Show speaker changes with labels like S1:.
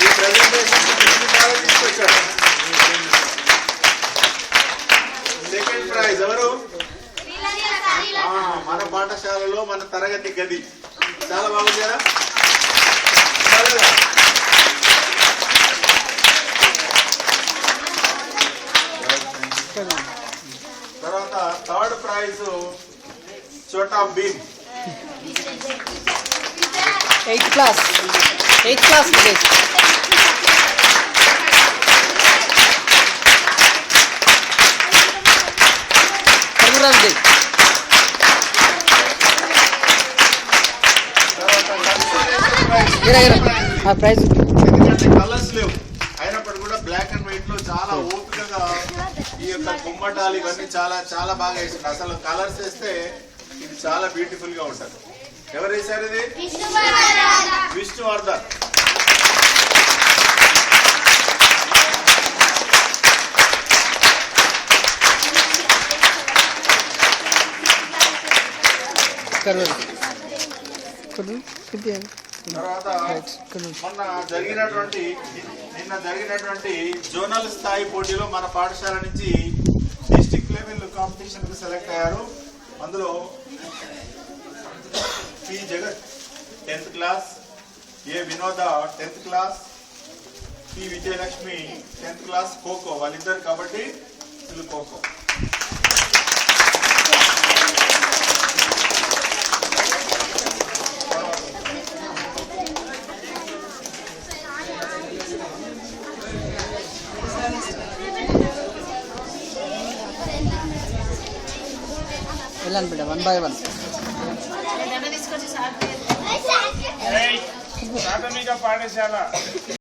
S1: ఈ ప్రెజెంటేషన్ తీసుకొచ్చాడు. Second prize ఎవరు? మన పాఠశాలలో మన తరగతి గది. చాలా బాగుంది కదా. తర్వాత third prize Chhota Bheem.
S2: 8th class Vijay. Prize
S1: ఎందుకంటే కలర్స్ లేవు, అయినప్పుడు కూడా బ్లాక్ అండ్ వైట్ లో చాలా ఓపికగా ఈ యొక్క గుమ్మటాలు ఇవన్నీ చాలా చాలా బాగా వేసింది. అసలు కలర్స్ వేస్తే ఇది చాలా బ్యూటిఫుల్ గా ఉంటది. ఎవరు వేశారు ఇది? విష్ణువర్ధన్. తర్వాత నిన్న జరిగినటువంటి జోనల్ స్థాయి పోటీలో మన పాఠశాల నుంచి డిస్ట్రిక్ట్ లెవెల్ కాంపిటీషన్ కు సెలెక్ట్ అయ్యారు. అందులో పి జగత్ 10th క్లాస్, ఏ వినోద 10th class, P Vijayalakshmi 10th class kho kho. వాళ్ళిద్దరు కాబట్టి వీళ్ళు ఖోఖో.
S2: వెళ్ళండి బిడ్డ 1 by 1.
S3: ప్రాథమిక పాఠశాల